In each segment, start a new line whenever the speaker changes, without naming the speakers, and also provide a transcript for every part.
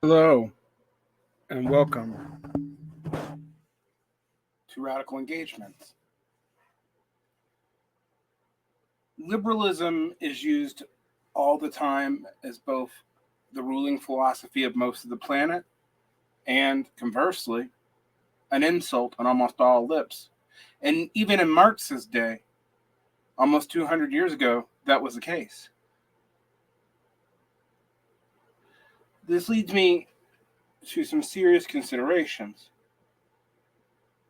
Hello and welcome to Radical Engagements. Liberalism is used all the time as both the ruling philosophy of most of the planet and, conversely, an insult on almost all lips. And even in Marx's day, almost 200 years ago, that was the case. This leads me to some serious considerations,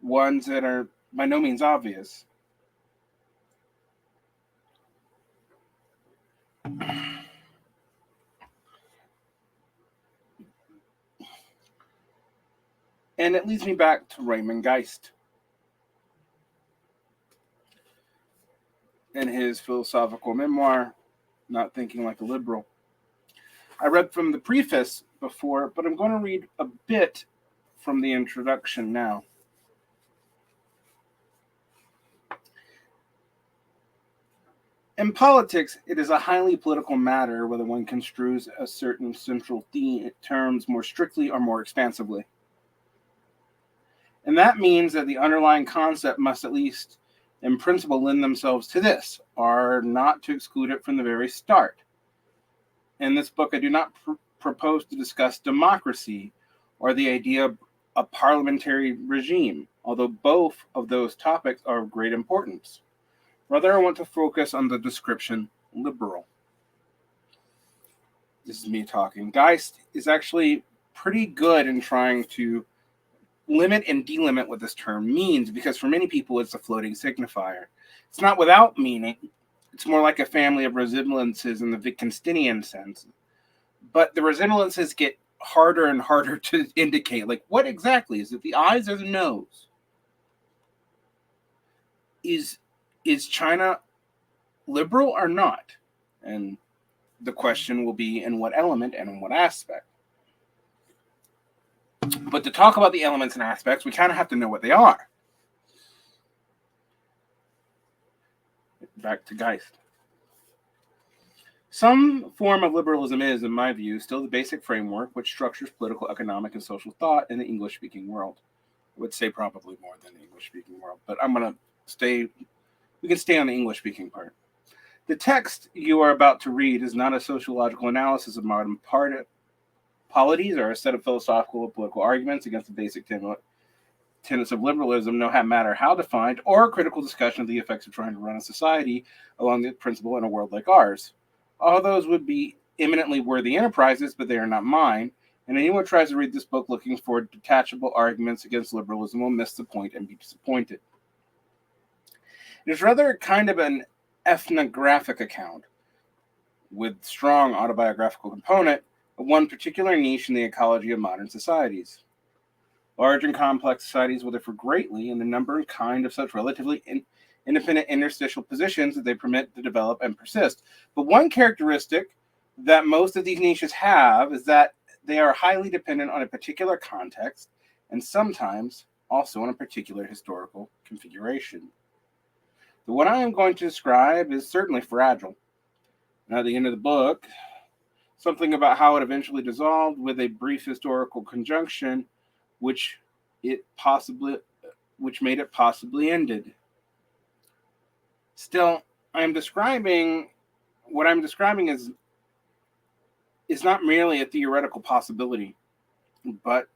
ones that are by no means obvious. And it leads me back to Raymond Geuss in his philosophical memoir, Not Thinking Like a Liberal. I read from the preface before, but I'm going to read a bit from the introduction now. In politics, it is a highly political matter whether one construes a certain central theme terms more strictly or more expansively. And that means that the underlying concept must at least in principle lend themselves to this, or not to exclude it from the very start. In this book, I do not propose to discuss democracy or the idea of a parliamentary regime, although both of those topics are of great importance. Rather, I want to focus on the description liberal. This is me talking. Geuss is actually pretty good in trying to limit and delimit what this term means, because for many people it's a floating signifier. It's not without meaning. It's more like a family of resemblances in the Wittgensteinian sense. But the resemblances get harder and harder to indicate. Like, what exactly? Is it the eyes or the nose? Is China liberal or not? And the question will be in what element and in what aspect. But to talk about the elements and aspects, we kind of have to know what they are. Back to Geuss. Some form of liberalism is, in my view, still the basic framework which structures political, economic, and social thought in the English-speaking world. I would say probably more than the English-speaking world, but we can stay on the English-speaking part. The text you are about to read is not a sociological analysis of modern polities or a set of philosophical or political arguments against the basic tenets of liberalism, no matter how defined, or a critical discussion of the effects of trying to run a society along the principle in a world like ours. All those would be eminently worthy enterprises, but they are not mine, and anyone who tries to read this book looking for detachable arguments against liberalism will miss the point and be disappointed. It is rather kind of an ethnographic account with strong autobiographical component of one particular niche in the ecology of modern societies. Large and complex societies will differ greatly in the number and kind of such relatively independent interstitial positions that they permit to develop and persist. But one characteristic that most of these niches have is that they are highly dependent on a particular context and sometimes also on a particular historical configuration. So what I am going to describe is certainly fragile. And at the end of the book, something about how it eventually dissolved with a brief historical conjunction which made it possibly ended. Still, what I'm describing is not merely a theoretical possibility, but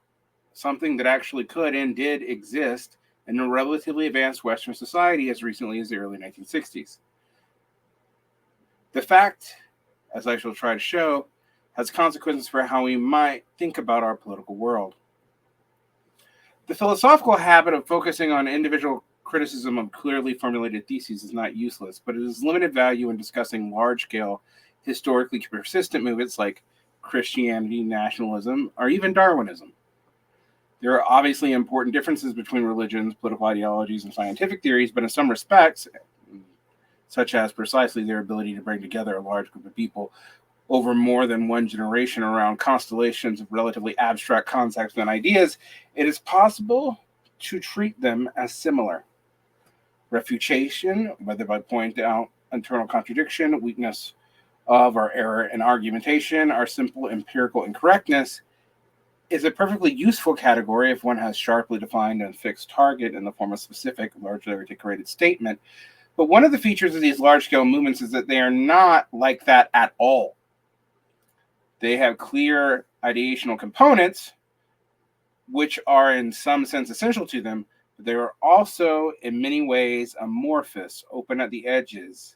something that actually could and did exist in a relatively advanced Western society as recently as the early 1960s. The fact, as I shall try to show, has consequences for how we might think about our political world. The philosophical habit of focusing on individual criticism of clearly formulated theses is not useless, but it is limited value in discussing large-scale, historically persistent movements like Christianity, nationalism, or even Darwinism. There are obviously important differences between religions, political ideologies, and scientific theories, but in some respects, such as precisely their ability to bring together a large group of people over more than one generation around constellations of relatively abstract concepts and ideas, it is possible to treat them as similar. Refutation, whether by pointing out internal contradiction, weakness of or error in argumentation, or simple empirical incorrectness, is a perfectly useful category if one has sharply defined and fixed target in the form of specific, largely articulated statement. But one of the features of these large-scale movements is that they are not like that at all. They have clear ideational components, which are in some sense essential to them, but they are also in many ways amorphous, open at the edges,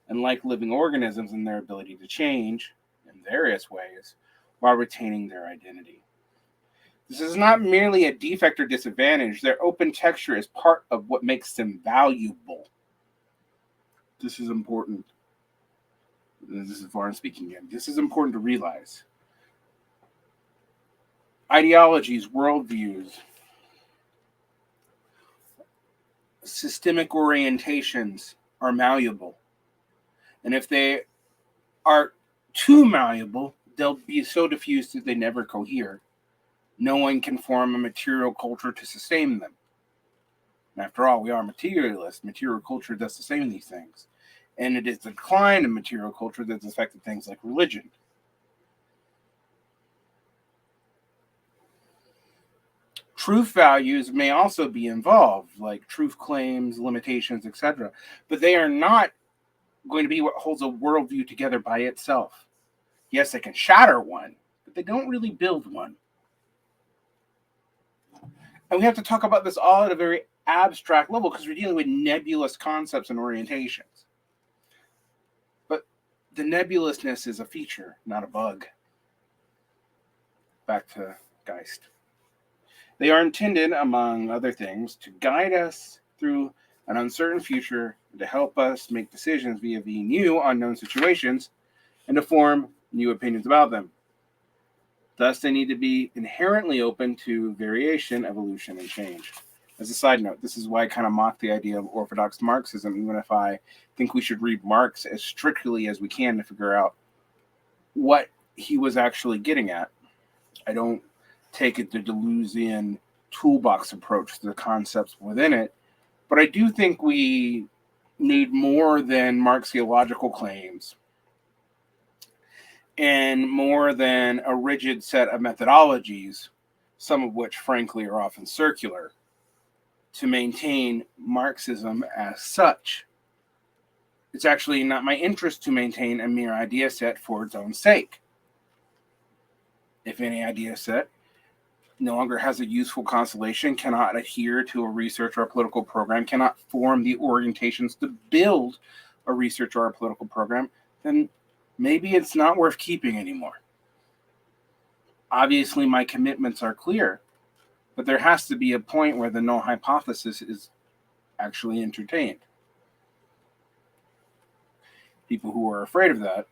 and like living organisms in their ability to change in various ways while retaining their identity. This is not merely a defect or disadvantage. Their open texture is part of what makes them valuable. This is important. This is Varn speaking again. This is important to realize. Ideologies, worldviews, systemic orientations are malleable. And if they are too malleable, they'll be so diffused that they never cohere. No one can form a material culture to sustain them. And after all, we are materialists. Material culture does sustain these things. And it is the decline of material culture that's affected things like religion. Truth values may also be involved, like truth claims, limitations, etc. But they are not going to be what holds a worldview together by itself. Yes, they can shatter one, but they don't really build one. And we have to talk about this all at a very abstract level because we're dealing with nebulous concepts and orientations. But the nebulousness is a feature, not a bug. Back to Geuss. They are intended, among other things, to guide us through an uncertain future, to help us make decisions via the new unknown situations, and to form new opinions about them. Thus, they need to be inherently open to variation, evolution, and change. As a side note, this is why I kind of mock the idea of orthodox Marxism, even if I think we should read Marx as strictly as we can to figure out what he was actually getting at. I don't take it the Deleuzian toolbox approach to the concepts within it, but I do think we need more than Marxiological claims and more than a rigid set of methodologies, some of which, frankly, are often circular, to maintain Marxism as such. It's actually not my interest to maintain a mere idea set for its own sake. If any idea set no longer has a useful constellation, cannot adhere to a research or a political program, cannot form the orientations to build a research or a political program, then maybe it's not worth keeping anymore. Obviously, my commitments are clear, but there has to be a point where the null hypothesis is actually entertained. People who are afraid of that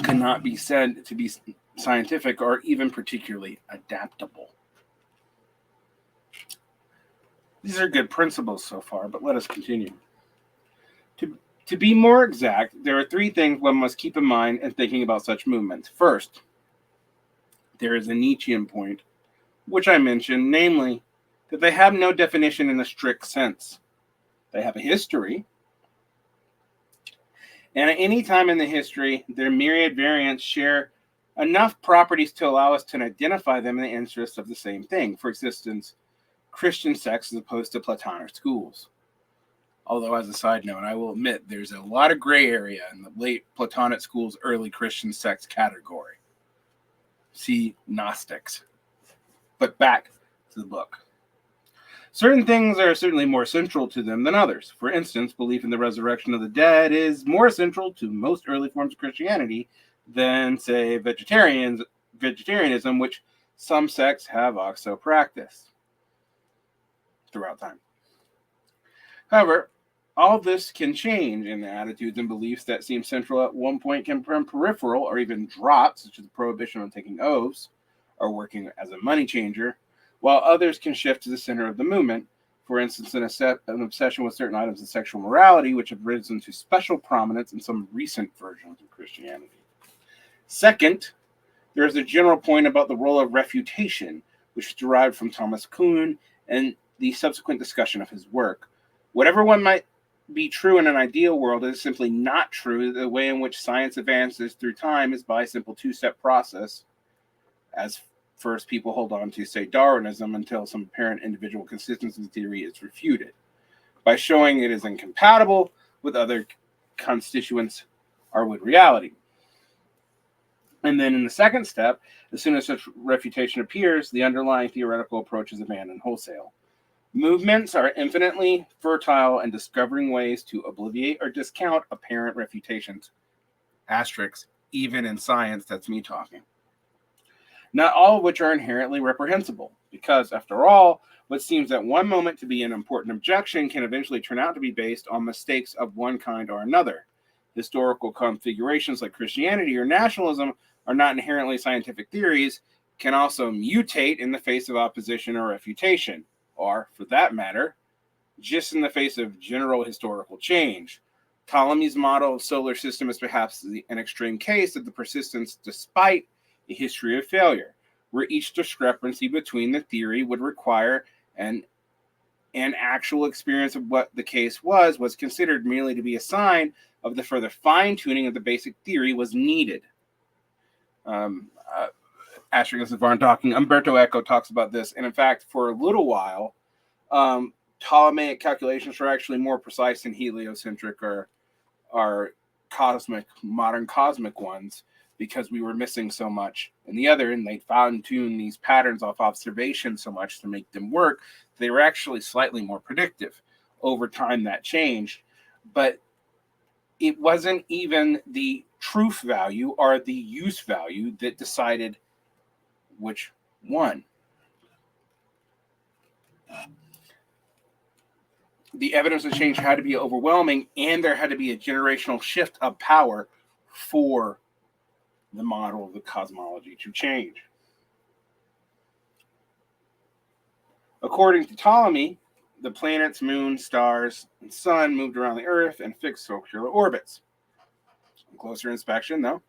cannot be said to be scientific or even particularly adaptable. These are good principles so far, but let us continue. To be more exact, there are three things one must keep in mind in thinking about such movements. First, there is a Nietzschean point, which I mentioned, namely, that they have no definition in a strict sense. They have a history, and at any time in the history, their myriad variants share enough properties to allow us to identify them in the interest of the same thing. For instance, Christian sects as opposed to Platonic schools. Although, as a side note, I will admit there's a lot of gray area in the late Platonic schools, early Christian sects category. See Gnostics. But back to the book. Certain things are certainly more central to them than others. For instance, belief in the resurrection of the dead is more central to most early forms of Christianity than, say, vegetarianism, which some sects have also practiced throughout time. However, all this can change, and the attitudes and beliefs that seem central at one point can become peripheral or even drop, such as the prohibition on taking oaths or working as a money changer, while others can shift to the center of the movement. For instance, an obsession with certain items of sexual morality, which have risen to special prominence in some recent versions of Christianity. Second, there is a general point about the role of refutation, which is derived from Thomas Kuhn and the subsequent discussion of his work. Whatever one might be true in an ideal world is simply not true. The way in which science advances through time is by a simple two-step process. as first people hold on to, say, Darwinism until some apparent individual consistency theory is refuted by showing it is incompatible with other constituents or with reality. And then in the second step, as soon as such refutation appears, the underlying theoretical approach is abandoned wholesale. Movements are infinitely fertile in discovering ways to obviate or discount apparent refutations. Asterisks, even in science, that's me talking. Not all of which are inherently reprehensible, because, after all, what seems at one moment to be an important objection can eventually turn out to be based on mistakes of one kind or another. Historical configurations like Christianity or nationalism are not inherently scientific theories, can also mutate in the face of opposition or refutation, or, for that matter, just in the face of general historical change. Ptolemy's model of solar system is perhaps an extreme case of the persistence despite a history of failure, where each discrepancy between the theory would require an actual experience of what the case was considered merely to be a sign of the further fine-tuning of the basic theory was needed. Asterisk is Varn talking. Umberto Eco talks about this, and in fact, for a little while, Ptolemaic calculations were actually more precise than heliocentric or modern cosmic ones, because we were missing so much in the other, and they fine-tuned these patterns off observation so much to make them work. They were actually slightly more predictive. Over time, that changed, but it wasn't even the truth value or the use value that decided which one. The evidence of change had to be overwhelming, and there had to be a generational shift of power for the model of the cosmology to change. According to Ptolemy, the planets, moon, stars, and sun moved around the Earth in fixed circular orbits. On closer inspection, though,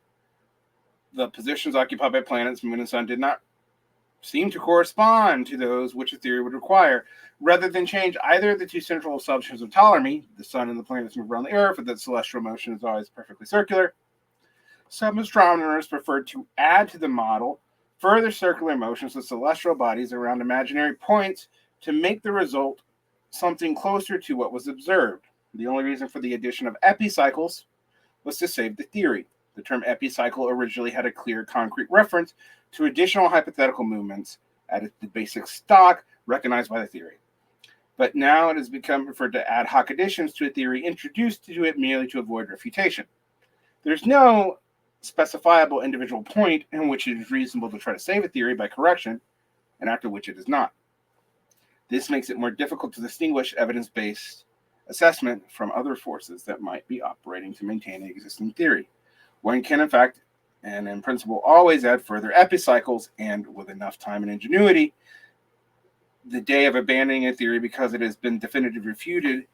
the positions occupied by planets, moon, and sun did not seem to correspond to those which a theory would require. Rather than change either of the two central assumptions of Ptolemy, the sun and the planets move around the Earth, and that celestial motion is always perfectly circular, some astronomers preferred to add to the model further circular motions of celestial bodies around imaginary points to make the result something closer to what was observed. The only reason for the addition of epicycles was to save the theory. The term epicycle originally had a clear, concrete reference to additional hypothetical movements at the basic stock recognized by the theory. But now it has become preferred to ad hoc additions to a theory introduced to it merely to avoid refutation. There's no specifiable individual point in which it is reasonable to try to save a theory by correction, and after which it is not. This makes it more difficult to distinguish evidence-based assessment from other forces that might be operating to maintain an existing theory. One can, in fact, and in principle, always add further epicycles, and with enough time and ingenuity, the day of abandoning a theory because it has been definitively refuted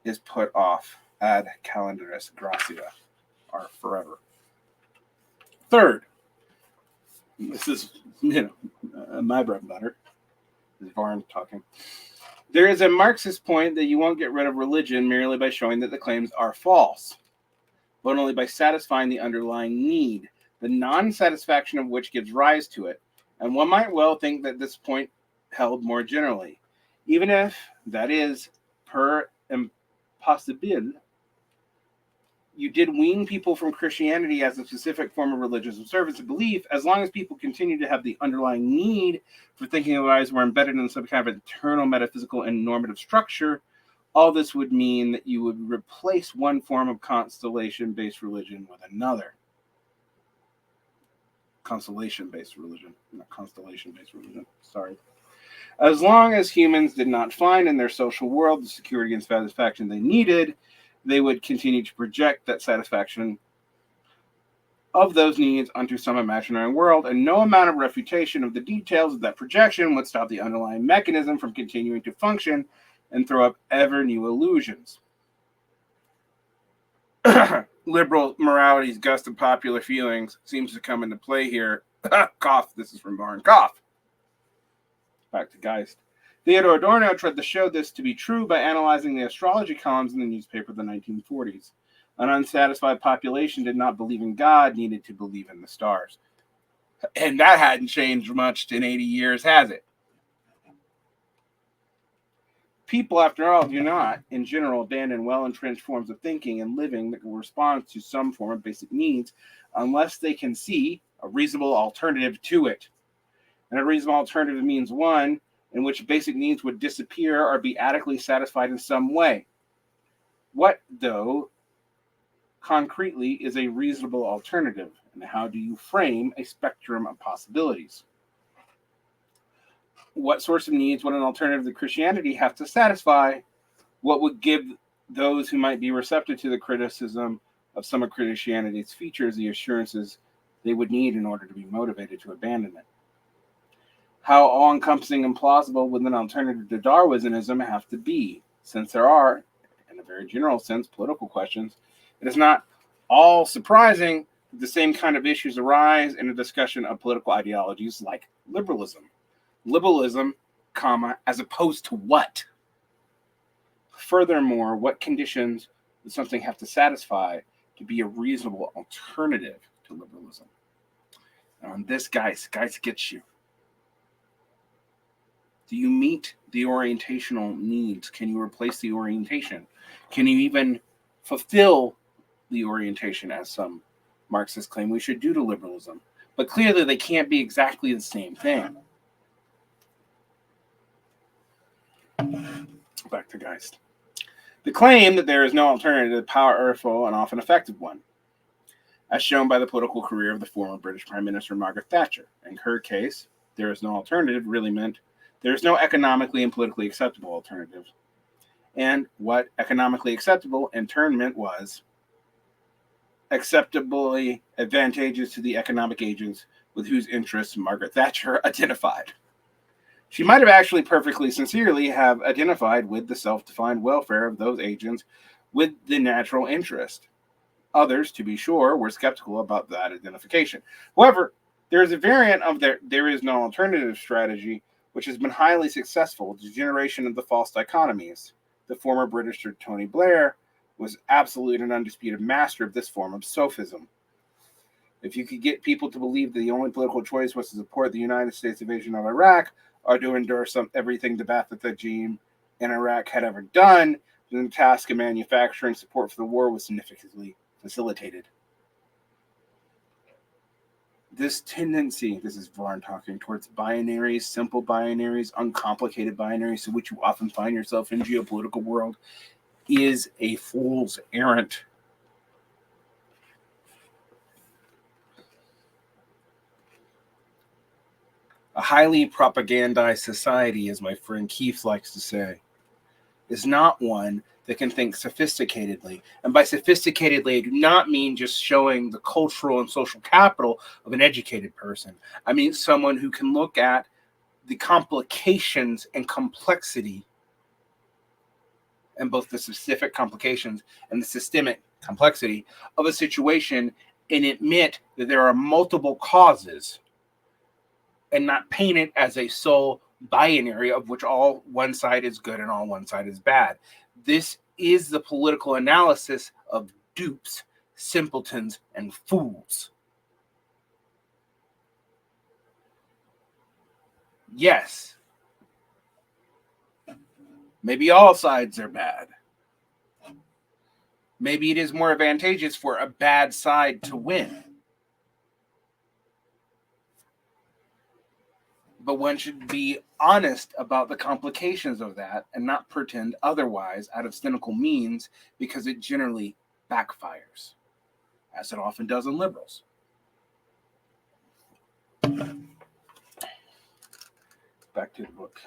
is put off ad calendaris gracia, or forever. Third, this is, my bread and butter. This is Varn talking. There is a Marxist point that you won't get rid of religion merely by showing that the claims are false, but only by satisfying the underlying need, the non-satisfaction of which gives rise to it. And one might well think that this point held more generally, even if that is per impossible. You did wean people from Christianity as a specific form of religious observance and belief. As long as people continue to have the underlying need for thinking of lives were embedded in some kind of eternal metaphysical and normative structure, all this would mean that you would replace one form of constellation-based religion with another. Constellation-based religion, not constellation-based religion. Sorry. As long as humans did not find in their social world the security and satisfaction they needed, they would continue to project that satisfaction of those needs onto some imaginary world, and no amount of refutation of the details of that projection would stop the underlying mechanism from continuing to function and throw up ever new illusions. Liberal morality's gust of popular feelings seems to come into play here. Cough, this is from Varn. Cough. Back to Geuss. Theodor Adorno tried to show this to be true by analyzing the astrology columns in the newspaper of the 1940s. An unsatisfied population did not believe in God, needed to believe in the stars. And that hadn't changed much in 80 years, has it? People, after all, do not, in general, abandon well-entrenched forms of thinking and living that will respond to some form of basic needs unless they can see a reasonable alternative to it. And a reasonable alternative means one in which basic needs would disappear or be adequately satisfied in some way. What, though, concretely is a reasonable alternative, and how do you frame a spectrum of possibilities? What sorts of needs would an alternative to Christianity have to satisfy? What would give those who might be receptive to the criticism of some of Christianity's features the assurances they would need in order to be motivated to abandon it? How all-encompassing and plausible would an alternative to Darwinism have to be? Since there are, in a very general sense, political questions, it is not all surprising that the same kind of issues arise in a discussion of political ideologies like liberalism. Liberalism, as opposed to what? Furthermore, what conditions does something have to satisfy to be a reasonable alternative to liberalism? And this, guys gets you. Do you meet the orientational needs? Can you replace the orientation? Can you even fulfill the orientation, as some Marxists claim we should do to liberalism? But clearly they can't be exactly the same thing. Back to Geuss. The claim that there is no alternative is a powerful and often effective one, as shown by the political career of the former British Prime Minister Margaret Thatcher. In her case, there is no alternative really meant there is no economically and politically acceptable alternative. And what economically acceptable in turn meant was acceptably advantageous to the economic agents with whose interests Margaret Thatcher identified. She might have actually perfectly sincerely have identified with the self-defined welfare of those agents with the natural interest. Others, to be sure, were skeptical about that identification. However, there is a variant of there is no alternative strategy which has been highly successful, the generation of the false dichotomies. The former Britisher Tony Blair was absolute and undisputed master of this form of sophism. If you could get people to believe that the only political choice was to support the United States invasion of Iraq or to endure everything the Ba'ath regime in Iraq had ever done, then the task of manufacturing support for the war was significantly facilitated. This tendency, this is Varn talking, towards binaries, simple binaries, uncomplicated binaries, to which you often find yourself in the geopolitical world, is a fool's errand. A highly propagandized society, as my friend Keith likes to say, is not one that can think sophisticatedly. And by sophisticatedly, I do not mean just showing the cultural and social capital of an educated person. I mean someone who can look at the complications and complexity, and both the specific complications and the systemic complexity of a situation, and admit that there are multiple causes, and not paint it as a sole binary of which all one side is good and all one side is bad. This is the political analysis of dupes, simpletons, and fools. Yes, maybe all sides are bad. Maybe it is more advantageous for a bad side to win. But one should be honest about the complications of that and not pretend otherwise out of cynical means, because it generally backfires, as it often does in liberals. Back to the book.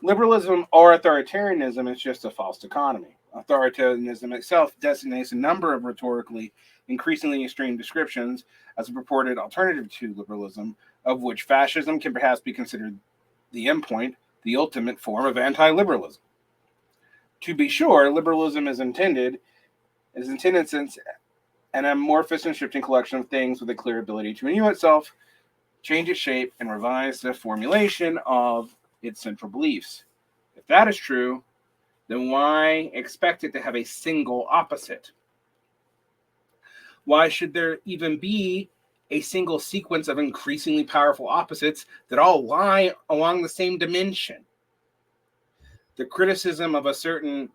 Liberalism or authoritarianism is just a false dichotomy. Authoritarianism itself designates a number of rhetorically increasingly extreme descriptions as a purported alternative to liberalism, of which fascism can perhaps be considered the endpoint, the ultimate form of anti-liberalism. To be sure, liberalism is intended since an amorphous and shifting collection of things with a clear ability to renew itself, change its shape, and revise the formulation of its central beliefs. If that is true, then why expect it to have a single opposite? Why should there even be a single sequence of increasingly powerful opposites that all lie along the same dimension. The criticism of certain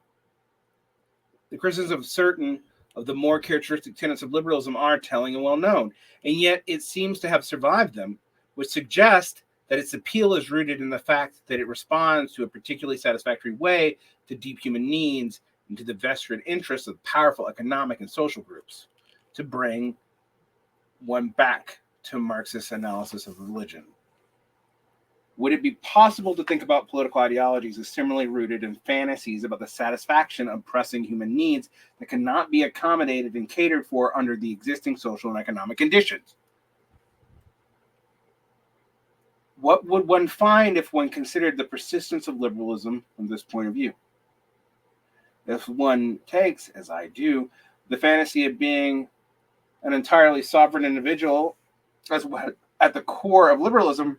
of the more characteristic tenets of liberalism are telling and well known, and yet it seems to have survived them, which suggests that its appeal is rooted in the fact that it responds to a particularly satisfactory way to deep human needs and to the vested interests of powerful economic and social groups. To bring one back to Marxist analysis of religion, would it be possible to think about political ideologies as similarly rooted in fantasies about the satisfaction of pressing human needs that cannot be accommodated and catered for under the existing social and economic conditions? What would one find if one considered the persistence of liberalism from this point of view? If one takes, as I do, the fantasy of being an entirely sovereign individual as what at the core of liberalism,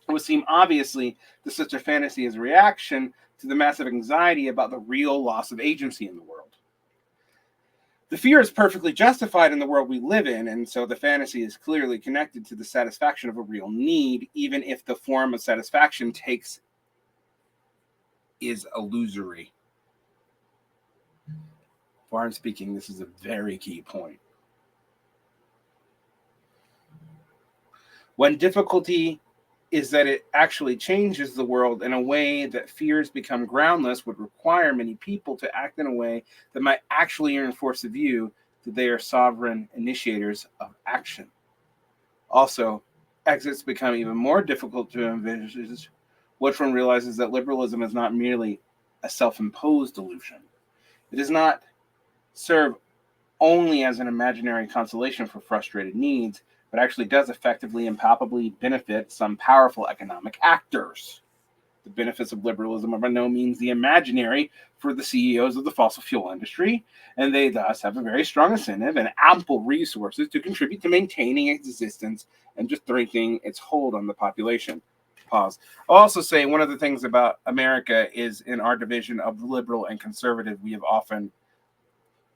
it would seem obviously that such a fantasy is a reaction to the massive anxiety about the real loss of agency in the world. The fear is perfectly justified in the world we live in, and so the fantasy is clearly connected to the satisfaction of a real need, even if the form of satisfaction is illusory. Varn speaking, this is a very key point. One difficulty is that it actually changes the world in a way that fears become groundless would require many people to act in a way that might actually reinforce the view that they are sovereign initiators of action. Also, exits become even more difficult to envisage once one realizes that liberalism is not merely a self-imposed delusion. It does not serve only as an imaginary consolation for frustrated needs, but actually does effectively and palpably benefit some powerful economic actors. The benefits of liberalism are by no means the imaginary for the CEOs of the fossil fuel industry, and they thus have a very strong incentive and ample resources to contribute to maintaining its existence and just strengthening its hold on the population. Pause. I'll also say one of the things about America is in our division of liberal and conservative, we have often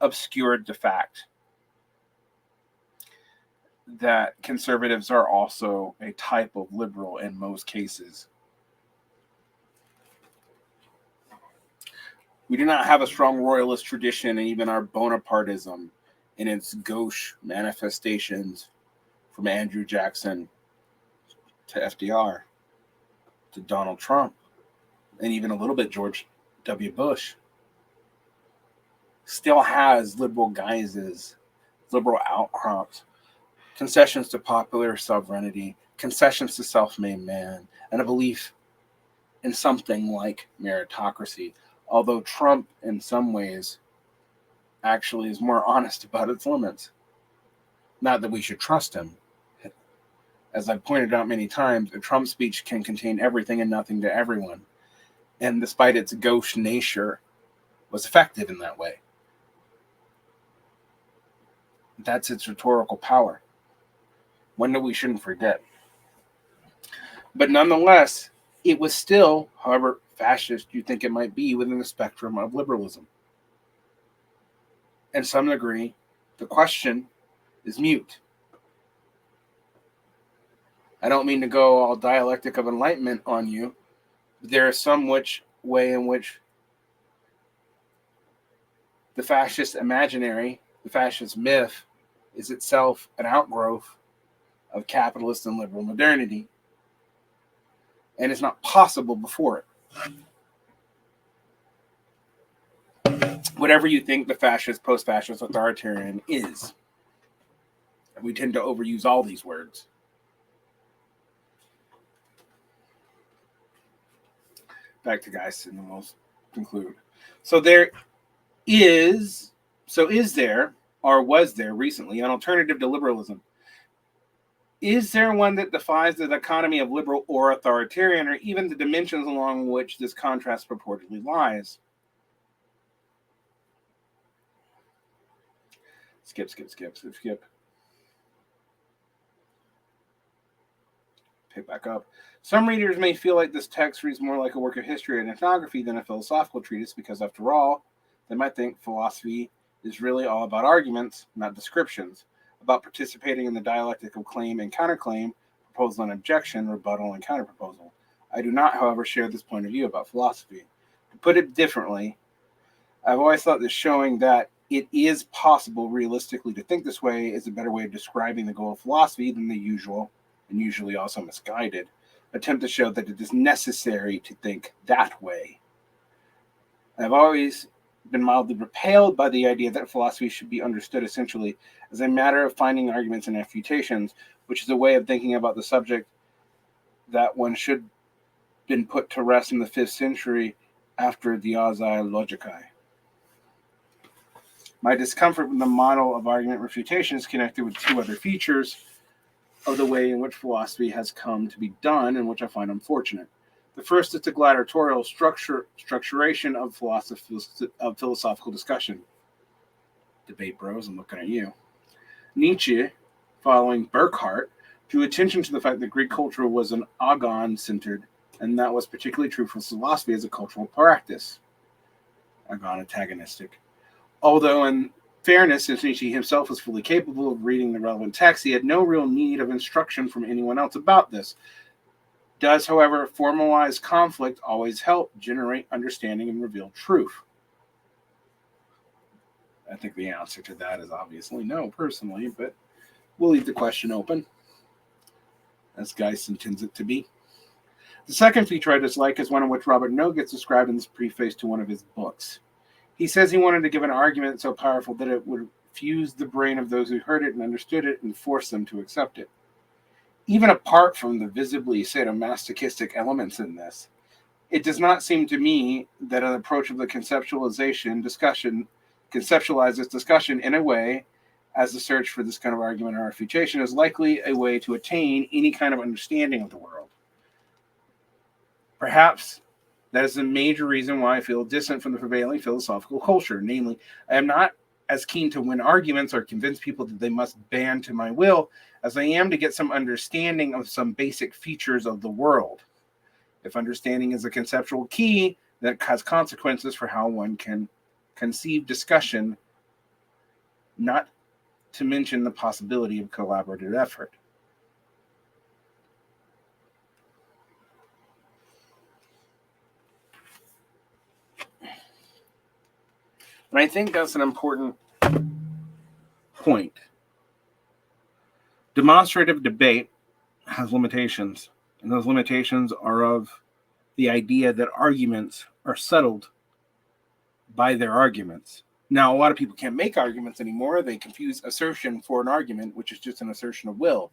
obscured the fact that conservatives are also a type of liberal in most cases. We do not have a strong royalist tradition, and even our Bonapartism in its gauche manifestations from Andrew Jackson to FDR to Donald Trump, and even a little bit George W. Bush, still has liberal guises, liberal outcrops, concessions to popular sovereignty, concessions to self-made man, and a belief in something like meritocracy. Although Trump, in some ways, actually is more honest about its limits. Not that we should trust him. As I've pointed out many times, a Trump speech can contain everything and nothing to everyone. And despite its gauche nature, was effective in that way. That's its rhetorical power. One that we shouldn't forget. But nonetheless, it was still, however fascist you think it might be, within the spectrum of liberalism. In some degree, the question is mute. I don't mean to go all dialectic of enlightenment on you, but there is some way in which the fascist imaginary, the fascist myth, is itself an outgrowth of capitalist and liberal modernity, and it's not possible before it. Whatever you think the fascist, post-fascist, authoritarian is, we tend to overuse all these words. Back to Geuss, and then we'll conclude. Is there, or was there recently, an alternative to liberalism? Is there one that defies the dichotomy of liberal or authoritarian, or even the dimensions along which this contrast purportedly lies? Skip. Pick back up. Some readers may feel like this text reads more like a work of history and ethnography than a philosophical treatise, because after all, they might think philosophy is really all about arguments, not descriptions, about participating in the dialectic of claim and counterclaim, proposal and objection, rebuttal and counterproposal. I do not, however, share this point of view about philosophy. To put it differently, I've always thought that showing that it is possible realistically to think this way is a better way of describing the goal of philosophy than the usual, and usually also misguided, attempt to show that it is necessary to think that way. I've always been mildly repelled by the idea that philosophy should be understood essentially as a matter of finding arguments and refutations, which is a way of thinking about the subject that one should have been put to rest in the 5th century after Diazae Logicae. My discomfort with the model of argument refutation is connected with 2 other features of the way in which philosophy has come to be done, and which I find unfortunate. The first is the gladiatorial structuration of philosophical discussion. Debate bros, I'm looking at you. Nietzsche, following Burckhardt, drew attention to the fact that Greek culture was an agon-centered, and that was particularly true for philosophy as a cultural practice. Agon-antagonistic. Although, in fairness, since Nietzsche himself was fully capable of reading the relevant text, he had no real need of instruction from anyone else about this. Does, however, formalized conflict always help generate understanding and reveal truth? I think the answer to that is obviously no, personally, but we'll leave the question open, as Geuss intends it to be. The second feature I dislike is one in which Robert Noe gets described in this preface to one of his books. He says he wanted to give an argument so powerful that it would fuse the brain of those who heard it and understood it and force them to accept it. Even apart from the visibly sadomasochistic elements in this, it does not seem to me that an approach of the conceptualizes discussion in a way as the search for this kind of argument or refutation is likely a way to attain any kind of understanding of the world. Perhaps that is a major reason why I feel distant from the prevailing philosophical culture. Namely, I am not as keen to win arguments or convince people that they must bend to my will as I am to get some understanding of some basic features of the world. If understanding is a conceptual key, that has consequences for how one can conceive discussion, not to mention the possibility of collaborative effort. And I think that's an important point. Demonstrative debate has limitations, and those limitations are of the idea that arguments are settled by their arguments. Now, a lot of people can't make arguments anymore. They confuse assertion for an argument, which is just an assertion of will.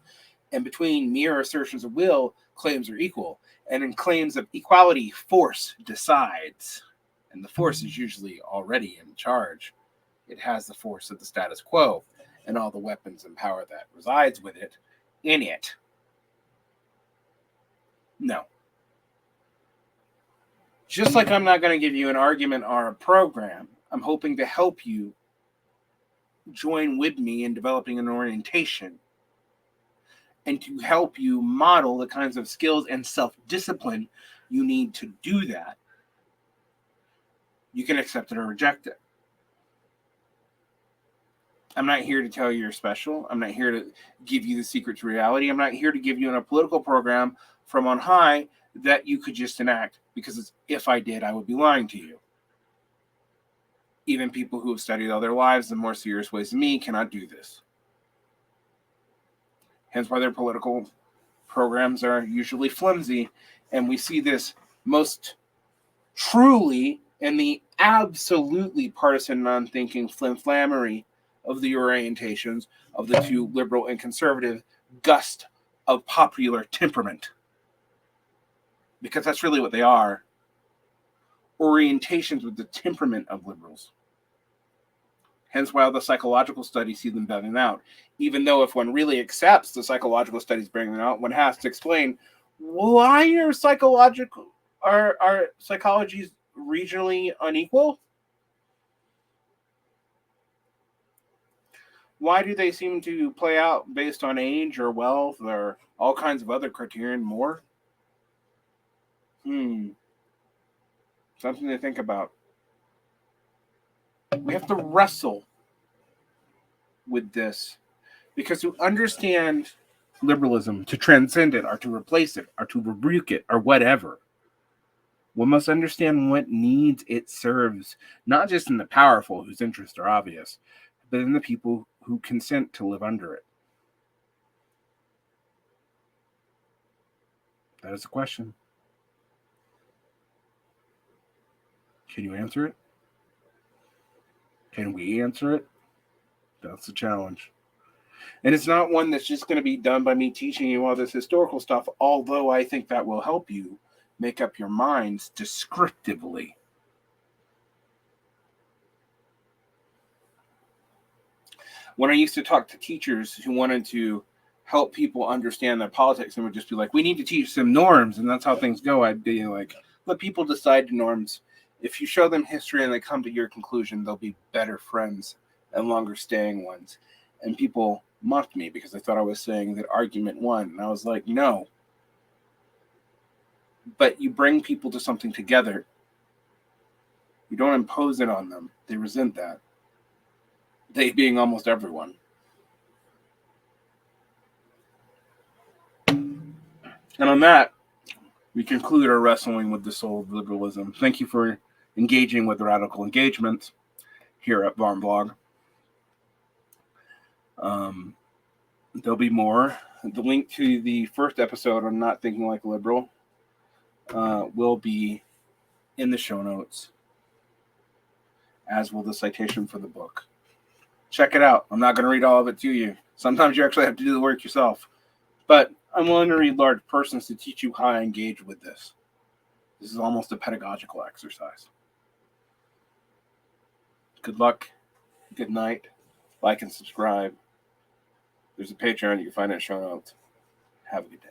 And between mere assertions of will, claims are equal. And in claims of equality, force decides. And the force is usually already in charge. It has the force of the status quo and all the weapons and power that resides with it in it. No. Just like I'm not going to give you an argument or a program, I'm hoping to help you join with me in developing an orientation and to help you model the kinds of skills and self-discipline you need to do that. You can accept it or reject it. I'm not here to tell you you're special. I'm not here to give you the secret to reality. I'm not here to give you a political program from on high that you could just enact, because if I did, I would be lying to you. Even people who have studied all their lives in more serious ways than me cannot do this. Hence why their political programs are usually flimsy, and we see this most truly in the absolutely partisan, non-thinking flimflammery of the orientations of the two liberal and conservative gust of popular temperament. Because that's really what they are. Orientations with the temperament of liberals. Hence why all the psychological studies see them bearing out. Even though if one really accepts the psychological studies bearing them out, one has to explain why are psychologies regionally unequal? Why do they seem to play out based on age or wealth or all kinds of other criterion more? Something to think about. We have to wrestle with this Because to understand liberalism, to transcend it, or to replace it, or to rebuke it, or whatever, one must understand what needs it serves, not just in the powerful whose interests are obvious, but in the people who consent to live under it. That is the question. Can you answer it? Can we answer it? That's the challenge. And it's not one that's just going to be done by me teaching you all this historical stuff, although I think that will help you make up your minds descriptively. When I used to talk to teachers who wanted to help people understand their politics and would just be like, we need to teach them norms, and that's how things go, I'd be like, let people decide norms. If you show them history and they come to your conclusion, they'll be better friends and longer staying ones. And people mocked me because they thought I was saying that argument won. And I was like, no. But you bring people to something together. You don't impose it on them. They resent that. They being almost everyone. And on that, we conclude our wrestling with the soul of liberalism. Thank you for engaging with Radical Engagement here at Varn Blog. There'll be more. The link to the first episode on Not Thinking Like a Liberal will be in the show notes, as will the citation for the book. Check it out. I'm not going to read all of it to you. Sometimes you actually have to do the work yourself. But I'm willing to read large portions to teach you how I engage with this. This is almost a pedagogical exercise. Good luck. Good night. Like and subscribe. There's a Patreon you can find in the show notes. Have a good day.